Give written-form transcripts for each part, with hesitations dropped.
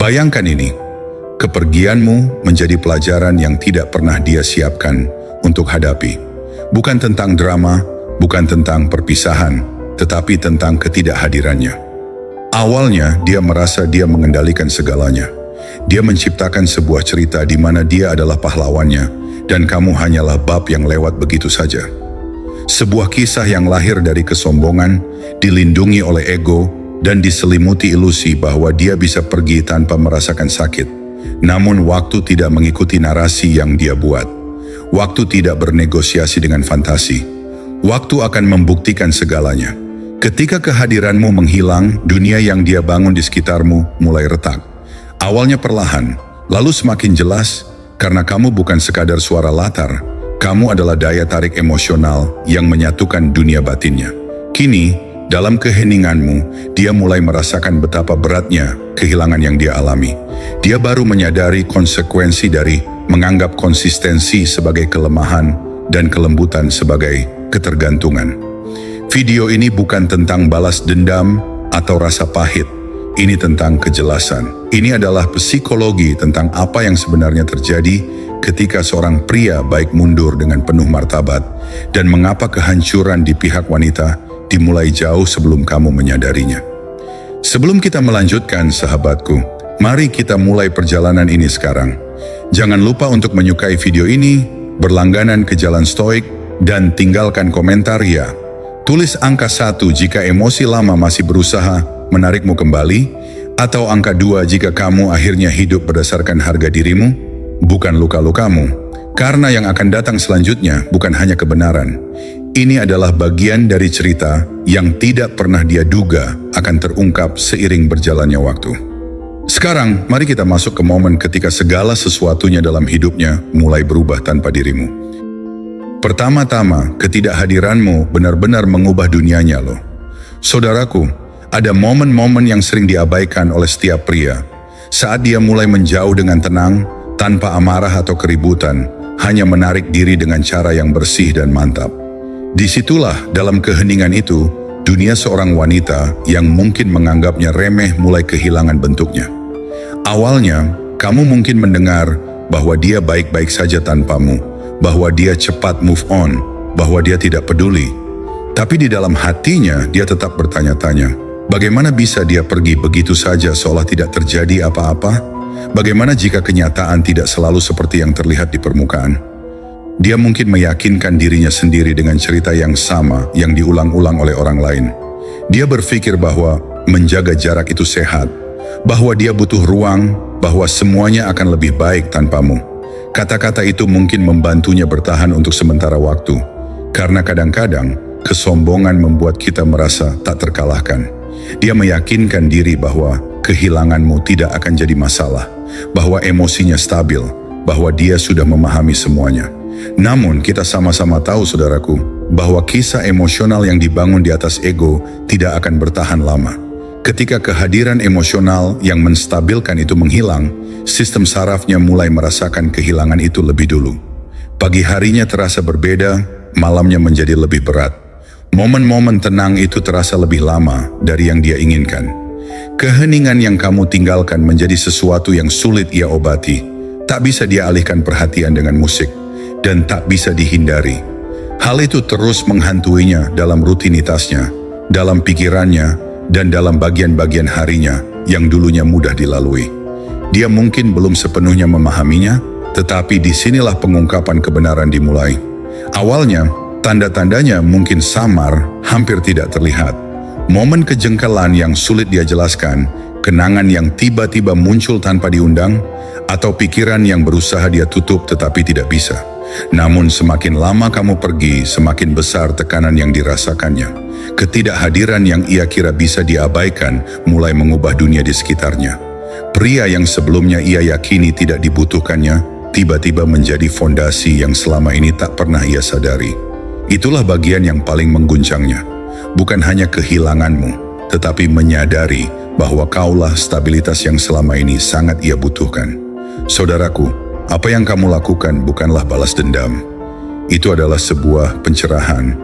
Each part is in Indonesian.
Bayangkan ini, kepergianmu menjadi pelajaran yang tidak pernah dia siapkan untuk hadapi. Bukan tentang drama, bukan tentang perpisahan, tetapi tentang ketidakhadirannya. Awalnya dia merasa dia mengendalikan segalanya. Dia menciptakan sebuah cerita di mana dia adalah pahlawannya dan kamu hanyalah bab yang lewat begitu saja. Sebuah kisah yang lahir dari kesombongan, dilindungi oleh ego, dan diselimuti ilusi bahwa dia bisa pergi tanpa merasakan sakit. Namun waktu tidak mengikuti narasi yang dia buat. Waktu tidak bernegosiasi dengan fantasi. Waktu akan membuktikan segalanya. Ketika kehadiranmu menghilang, dunia yang dia bangun di sekitarmu mulai retak. Awalnya perlahan, lalu semakin jelas, karena kamu bukan sekadar suara latar. Kamu adalah daya tarik emosional yang menyatukan dunia batinnya. Kini, dalam keheninganmu, dia mulai merasakan betapa beratnya kehilangan yang dia alami. Dia baru menyadari konsekuensi dari menganggap konsistensi sebagai kelemahan dan kelembutan sebagai ketergantungan. Video ini bukan tentang balas dendam atau rasa pahit. Ini tentang kejelasan. Ini adalah psikologi tentang apa yang sebenarnya terjadi ketika seorang pria baik mundur dengan penuh martabat dan mengapa kehancuran di pihak wanita dimulai jauh sebelum kamu menyadarinya. Sebelum kita melanjutkan, sahabatku, mari kita mulai perjalanan ini sekarang. Jangan lupa untuk menyukai video ini, berlangganan ke Jalan Stoik, dan tinggalkan komentar ya. Tulis angka 1 jika emosi lama masih berusaha menarikmu kembali, atau angka 2 jika kamu akhirnya hidup berdasarkan harga dirimu, bukan luka-lukamu. Karena yang akan datang selanjutnya bukan hanya kebenaran. Ini adalah bagian dari cerita yang tidak pernah dia duga akan terungkap seiring berjalannya waktu. Sekarang, mari kita masuk ke momen ketika segala sesuatunya dalam hidupnya mulai berubah tanpa dirimu. Pertama-tama, ketidakhadiranmu benar-benar mengubah dunianya loh. Saudaraku, ada momen-momen yang sering diabaikan oleh setiap pria. Saat dia mulai menjauh dengan tenang, tanpa amarah atau keributan, hanya menarik diri dengan cara yang bersih dan mantap. Disitulah dalam keheningan itu, dunia seorang wanita yang mungkin menganggapnya remeh mulai kehilangan bentuknya. Awalnya, kamu mungkin mendengar bahwa dia baik-baik saja tanpamu, bahwa dia cepat move on, bahwa dia tidak peduli. Tapi di dalam hatinya dia tetap bertanya-tanya, bagaimana bisa dia pergi begitu saja seolah tidak terjadi apa-apa? Bagaimana jika kenyataan tidak selalu seperti yang terlihat di permukaan? Dia mungkin meyakinkan dirinya sendiri dengan cerita yang sama yang diulang-ulang oleh orang lain. Dia berpikir bahwa menjaga jarak itu sehat, bahwa dia butuh ruang, bahwa semuanya akan lebih baik tanpamu. Kata-kata itu mungkin membantunya bertahan untuk sementara waktu, karena kadang-kadang kesombongan membuat kita merasa tak terkalahkan. Dia meyakinkan diri bahwa kehilanganmu tidak akan jadi masalah, bahwa emosinya stabil, bahwa dia sudah memahami semuanya. Namun kita sama-sama tahu, saudaraku, bahwa kisah emosional yang dibangun di atas ego tidak akan bertahan lama. Ketika kehadiran emosional yang menstabilkan itu menghilang, sistem sarafnya mulai merasakan kehilangan itu lebih dulu. Pagi harinya terasa berbeda, malamnya menjadi lebih berat. Momen-momen tenang itu terasa lebih lama dari yang dia inginkan. Keheningan yang kamu tinggalkan menjadi sesuatu yang sulit ia obati. Tak bisa dia alihkan perhatian dengan musik, dan tak bisa dihindari. Hal itu terus menghantuinya dalam rutinitasnya, dalam pikirannya, dan dalam bagian-bagian harinya yang dulunya mudah dilalui. Dia mungkin belum sepenuhnya memahaminya, tetapi disinilah pengungkapan kebenaran dimulai. Awalnya, tanda-tandanya mungkin samar, hampir tidak terlihat. Momen kejengkelan yang sulit dia jelaskan, kenangan yang tiba-tiba muncul tanpa diundang, atau pikiran yang berusaha dia tutup tetapi tidak bisa. Namun semakin lama kamu pergi, semakin besar tekanan yang dirasakannya. Ketidakhadiran yang ia kira bisa diabaikan mulai mengubah dunia di sekitarnya. Pria yang sebelumnya ia yakini tidak dibutuhkannya, tiba-tiba menjadi fondasi yang selama ini tak pernah ia sadari. Itulah bagian yang paling mengguncangnya. Bukan hanya kehilanganmu, tetapi menyadari bahwa kaulah stabilitas yang selama ini sangat ia butuhkan. Saudaraku, apa yang kamu lakukan bukanlah balas dendam. Itu adalah sebuah pencerahan.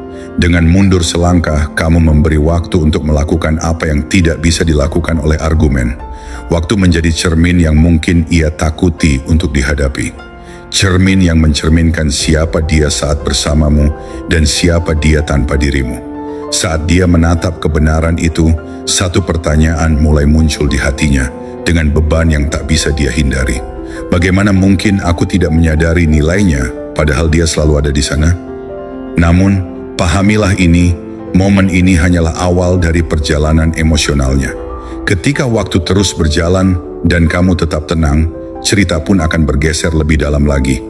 Dengan mundur selangkah, kamu memberi waktu untuk melakukan apa yang tidak bisa dilakukan oleh argumen. Waktu menjadi cermin yang mungkin ia takuti untuk dihadapi. Cermin yang mencerminkan siapa dia saat bersamamu dan siapa dia tanpa dirimu. Saat dia menatap kebenaran itu, satu pertanyaan mulai muncul di hatinya dengan beban yang tak bisa dia hindari. Bagaimana mungkin aku tidak menyadari nilainya padahal dia selalu ada di sana? Namun, pahamilah ini, momen ini hanyalah awal dari perjalanan emosionalnya. Ketika waktu terus berjalan dan kamu tetap tenang, cerita pun akan bergeser lebih dalam lagi.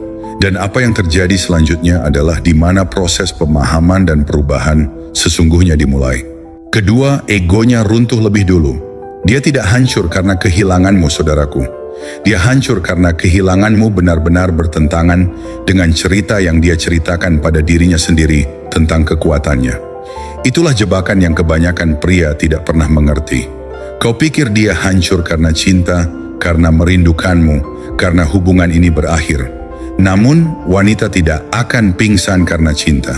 Dan apa yang terjadi selanjutnya adalah di mana proses pemahaman dan perubahan sesungguhnya dimulai. Kedua, egonya runtuh lebih dulu. Dia tidak hancur karena kehilanganmu, saudaraku. Dia hancur karena kehilanganmu benar-benar bertentangan dengan cerita yang dia ceritakan pada dirinya sendiri tentang kekuatannya. Itulah jebakan yang kebanyakan pria tidak pernah mengerti. Kau pikir dia hancur karena cinta, karena merindukanmu, karena hubungan ini berakhir. Namun, wanita tidak akan pingsan karena cinta.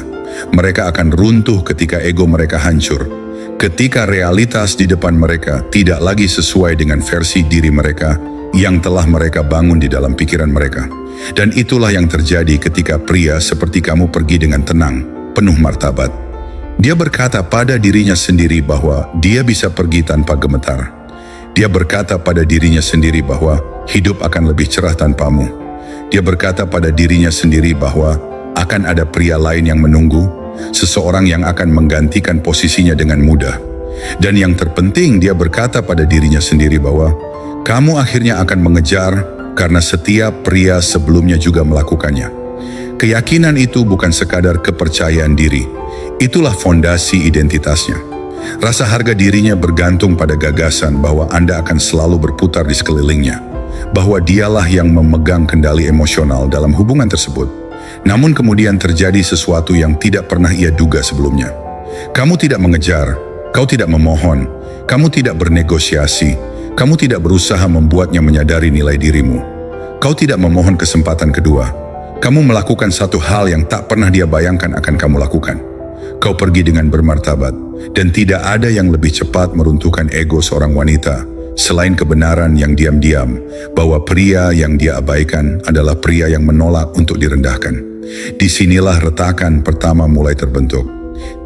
Mereka akan runtuh ketika ego mereka hancur. Ketika realitas di depan mereka tidak lagi sesuai dengan versi diri mereka yang telah mereka bangun di dalam pikiran mereka. Dan itulah yang terjadi ketika pria seperti kamu pergi dengan tenang, penuh martabat. Dia berkata pada dirinya sendiri bahwa dia bisa pergi tanpa gemetar. Dia berkata pada dirinya sendiri bahwa hidup akan lebih cerah tanpamu. Dia berkata pada dirinya sendiri bahwa akan ada pria lain yang menunggu, seseorang yang akan menggantikan posisinya dengan mudah. Dan yang terpenting, dia berkata pada dirinya sendiri bahwa kamu akhirnya akan mengejar karena setiap pria sebelumnya juga melakukannya. Keyakinan itu bukan sekadar kepercayaan diri, itulah fondasi identitasnya. Rasa harga dirinya bergantung pada gagasan bahwa Anda akan selalu berputar di sekelilingnya, bahwa dialah yang memegang kendali emosional dalam hubungan tersebut. Namun kemudian terjadi sesuatu yang tidak pernah ia duga sebelumnya. Kamu tidak mengejar, kau tidak memohon, kamu tidak bernegosiasi, kamu tidak berusaha membuatnya menyadari nilai dirimu. Kau tidak memohon kesempatan kedua. Kamu melakukan satu hal yang tak pernah dia bayangkan akan kamu lakukan. Kau pergi dengan bermartabat, dan tidak ada yang lebih cepat meruntuhkan ego seorang wanita selain kebenaran yang diam-diam bahwa pria yang dia abaikan adalah pria yang menolak untuk direndahkan. Disinilah retakan pertama mulai terbentuk.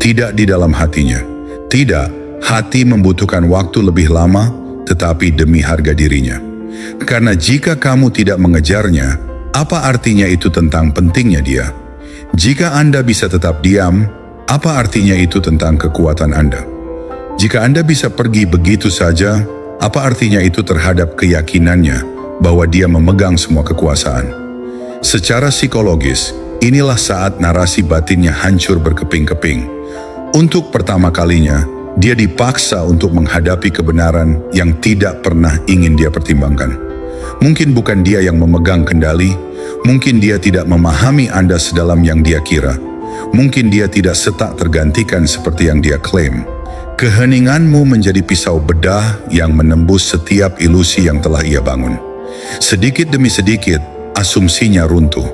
Tidak di dalam hatinya. Tidak, hati membutuhkan waktu lebih lama, tetapi demi harga dirinya. Karena jika kamu tidak mengejarnya, apa artinya itu tentang pentingnya dia? Jika Anda bisa tetap diam, apa artinya itu tentang kekuatan Anda? Jika Anda bisa pergi begitu saja, apa artinya itu terhadap keyakinannya bahwa dia memegang semua kekuasaan? Secara psikologis, inilah saat narasi batinnya hancur berkeping-keping. Untuk pertama kalinya, dia dipaksa untuk menghadapi kebenaran yang tidak pernah ingin dia pertimbangkan. Mungkin bukan dia yang memegang kendali, mungkin dia tidak memahami Anda sedalam yang dia kira, mungkin dia tidak setak tergantikan seperti yang dia klaim. Keheninganmu menjadi pisau bedah yang menembus setiap ilusi yang telah ia bangun. Sedikit demi sedikit, asumsinya runtuh.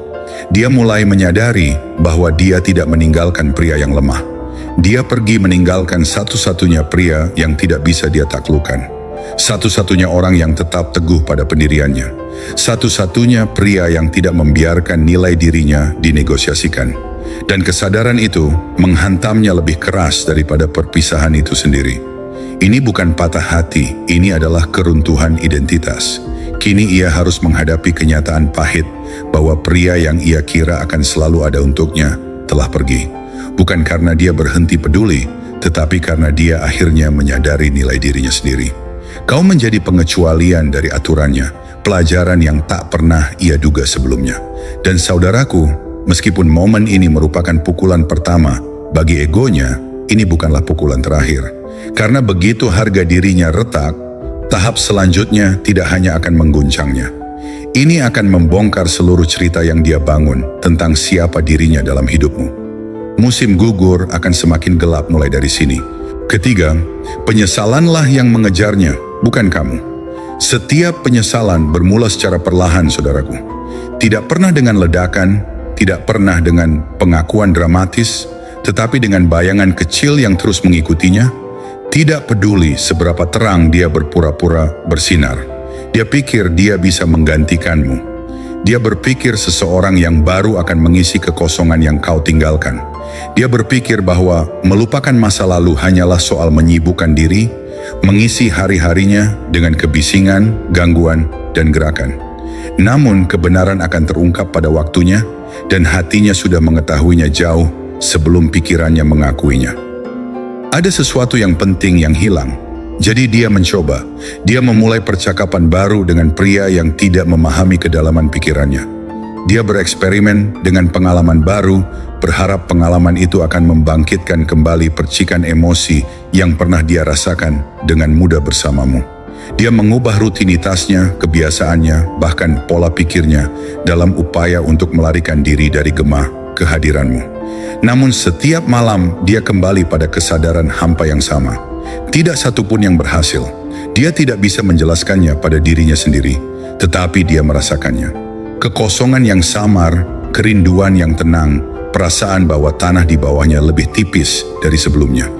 Dia mulai menyadari bahwa dia tidak meninggalkan pria yang lemah. Dia pergi meninggalkan satu-satunya pria yang tidak bisa dia taklukkan. Satu-satunya orang yang tetap teguh pada pendiriannya. Satu-satunya pria yang tidak membiarkan nilai dirinya dinegosiasikan. Dan kesadaran itu menghantamnya lebih keras daripada perpisahan itu sendiri. Ini bukan patah hati, ini adalah keruntuhan identitas. Kini ia harus menghadapi kenyataan pahit bahwa pria yang ia kira akan selalu ada untuknya telah pergi. Bukan karena dia berhenti peduli, tetapi karena dia akhirnya menyadari nilai dirinya sendiri. Kau menjadi pengecualian dari aturannya, pelajaran yang tak pernah ia duga sebelumnya. Dan saudaraku, meskipun momen ini merupakan pukulan pertama bagi egonya, ini bukanlah pukulan terakhir. Karena begitu harga dirinya retak, tahap selanjutnya tidak hanya akan mengguncangnya. Ini akan membongkar seluruh cerita yang dia bangun tentang siapa dirinya dalam hidupmu. Musim gugur akan semakin gelap mulai dari sini. Ketiga, penyesalanlah yang mengejarnya, bukan kamu. Setiap penyesalan bermula secara perlahan, saudaraku. Tidak pernah dengan ledakan, tidak pernah dengan pengakuan dramatis, tetapi dengan bayangan kecil yang terus mengikutinya, tidak peduli seberapa terang dia berpura-pura bersinar. Dia pikir dia bisa menggantikanmu. Dia berpikir seseorang yang baru akan mengisi kekosongan yang kau tinggalkan. Dia berpikir bahwa melupakan masa lalu hanyalah soal menyibukkan diri, mengisi hari-harinya dengan kebisingan, gangguan, dan gerakan. Namun kebenaran akan terungkap pada waktunya, dan hatinya sudah mengetahuinya jauh sebelum pikirannya mengakuinya. Ada sesuatu yang penting yang hilang. Jadi dia mencoba. Dia memulai percakapan baru dengan pria yang tidak memahami kedalaman pikirannya. Dia bereksperimen dengan pengalaman baru, berharap pengalaman itu akan membangkitkan kembali percikan emosi yang pernah dia rasakan dengan mudah bersamamu. Dia mengubah rutinitasnya, kebiasaannya, bahkan pola pikirnya dalam upaya untuk melarikan diri dari gemah kehadiranmu. Namun setiap malam dia kembali pada kesadaran hampa yang sama. Tidak satupun yang berhasil. Dia tidak bisa menjelaskannya pada dirinya sendiri, tetapi dia merasakannya. Kekosongan yang samar, kerinduan yang tenang, perasaan bahwa tanah di bawahnya lebih tipis dari sebelumnya.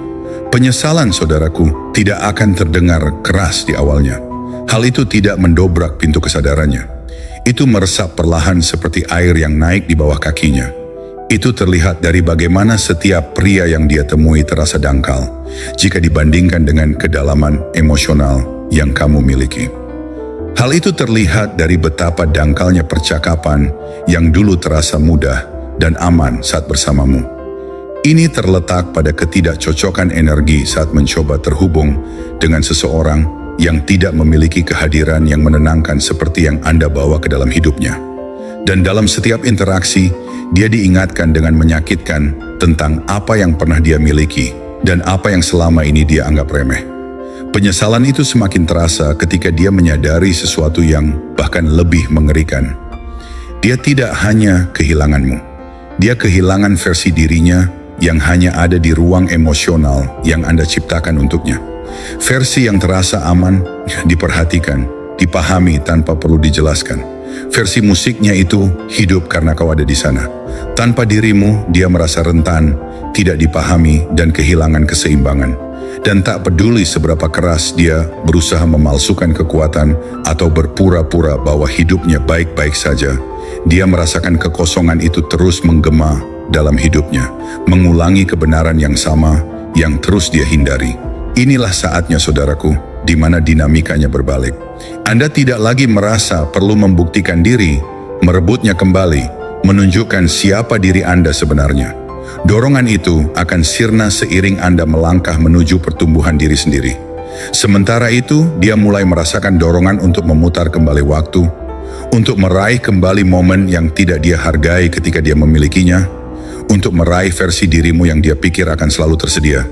Penyesalan, saudaraku, tidak akan terdengar keras di awalnya. Hal itu tidak mendobrak pintu kesadarannya. Itu meresap perlahan seperti air yang naik di bawah kakinya. Itu terlihat dari bagaimana setiap pria yang dia temui terasa dangkal jika dibandingkan dengan kedalaman emosional yang kamu miliki. Hal itu terlihat dari betapa dangkalnya percakapan yang dulu terasa mudah dan aman saat bersamamu. Ini terletak pada ketidakcocokan energi saat mencoba terhubung dengan seseorang yang tidak memiliki kehadiran yang menenangkan seperti yang Anda bawa ke dalam hidupnya. Dan dalam setiap interaksi, dia diingatkan dengan menyakitkan tentang apa yang pernah dia miliki dan apa yang selama ini dia anggap remeh. Penyesalan itu semakin terasa ketika dia menyadari sesuatu yang bahkan lebih mengerikan. Dia tidak hanya kehilanganmu, dia kehilangan versi dirinya yang hanya ada di ruang emosional yang Anda ciptakan untuknya. Versi yang terasa aman, diperhatikan, dipahami tanpa perlu dijelaskan. Versi musiknya itu hidup karena kau ada di sana. Tanpa dirimu, dia merasa rentan, tidak dipahami, dan kehilangan keseimbangan. Dan tak peduli seberapa keras dia berusaha memalsukan kekuatan atau berpura-pura bahwa hidupnya baik-baik saja, dia merasakan kekosongan itu terus menggema dalam hidupnya, mengulangi kebenaran yang sama yang terus dia hindari. Inilah saatnya, saudaraku, di mana dinamikanya berbalik. Anda tidak lagi merasa perlu membuktikan diri, merebutnya kembali, menunjukkan siapa diri Anda sebenarnya. Dorongan itu akan sirna seiring Anda melangkah menuju pertumbuhan diri sendiri. Sementara itu, dia mulai merasakan dorongan untuk memutar kembali waktu, untuk meraih kembali momen yang tidak dia hargai ketika dia memilikinya, untuk meraih versi dirimu yang dia pikir akan selalu tersedia.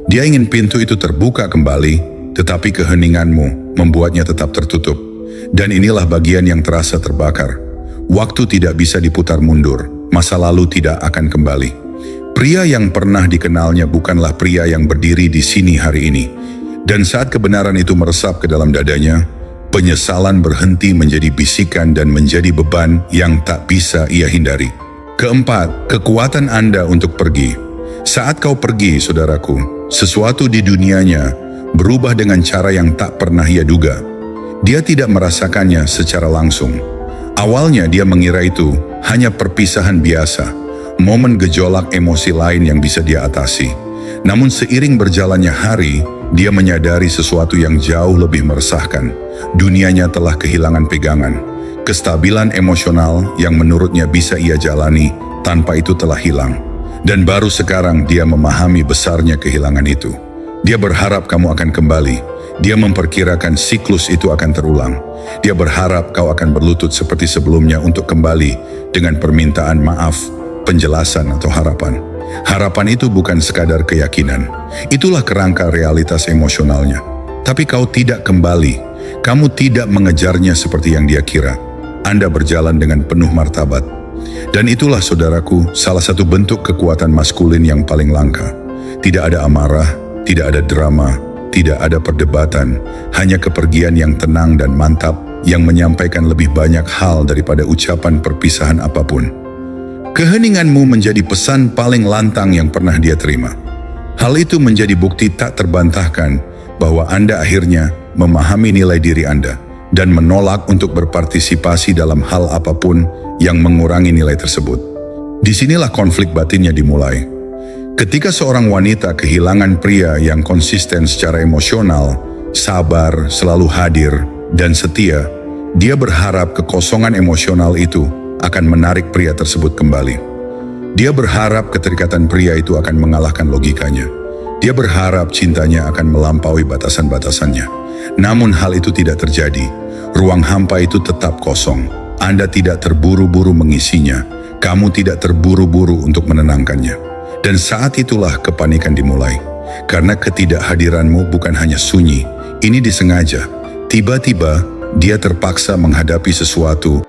Dia ingin pintu itu terbuka kembali, tetapi keheninganmu membuatnya tetap tertutup. Dan inilah bagian yang terasa terbakar. Waktu tidak bisa diputar mundur, masa lalu tidak akan kembali. Pria yang pernah dikenalnya bukanlah pria yang berdiri di sini hari ini. Dan saat kebenaran itu meresap ke dalam dadanya, penyesalan berhenti menjadi bisikan dan menjadi beban yang tak bisa ia hindari. Keempat, kekuatan Anda untuk pergi. Saat kau pergi, saudaraku, sesuatu di dunianya berubah dengan cara yang tak pernah ia duga. Dia tidak merasakannya secara langsung. Awalnya dia mengira itu hanya perpisahan biasa, momen gejolak emosi lain yang bisa dia atasi. Namun seiring berjalannya hari, dia menyadari sesuatu yang jauh lebih meresahkan. Dunianya telah kehilangan pegangan. Kestabilan emosional yang menurutnya bisa ia jalani tanpa itu telah hilang. Dan baru sekarang dia memahami besarnya kehilangan itu. Dia berharap kamu akan kembali. Dia memperkirakan siklus itu akan terulang. Dia berharap kau akan berlutut seperti sebelumnya untuk kembali dengan permintaan maaf, penjelasan atau harapan. Harapan itu bukan sekadar keyakinan. Itulah kerangka realitas emosionalnya. Tapi kau tidak kembali. Kamu tidak mengejarnya seperti yang dia kira. Anda berjalan dengan penuh martabat. Dan itulah, saudaraku, salah satu bentuk kekuatan maskulin yang paling langka. Tidak ada amarah, tidak ada drama, tidak ada perdebatan, hanya kepergian yang tenang dan mantap yang menyampaikan lebih banyak hal daripada ucapan perpisahan apapun. Keheninganmu menjadi pesan paling lantang yang pernah dia terima. Hal itu menjadi bukti tak terbantahkan bahwa Anda akhirnya memahami nilai diri Anda dan menolak untuk berpartisipasi dalam hal apapun yang mengurangi nilai tersebut. Disinilah konflik batinnya dimulai. Ketika seorang wanita kehilangan pria yang konsisten secara emosional, sabar, selalu hadir, dan setia, dia berharap kekosongan emosional itu akan menarik pria tersebut kembali. Dia berharap keterikatan pria itu akan mengalahkan logikanya. Dia berharap cintanya akan melampaui batasan-batasannya. Namun hal itu tidak terjadi. Ruang hampa itu tetap kosong. Anda tidak terburu-buru mengisinya. Kamu tidak terburu-buru untuk menenangkannya. Dan saat itulah kepanikan dimulai. Karena ketidakhadiranmu bukan hanya sunyi. Ini disengaja. Tiba-tiba dia terpaksa menghadapi sesuatu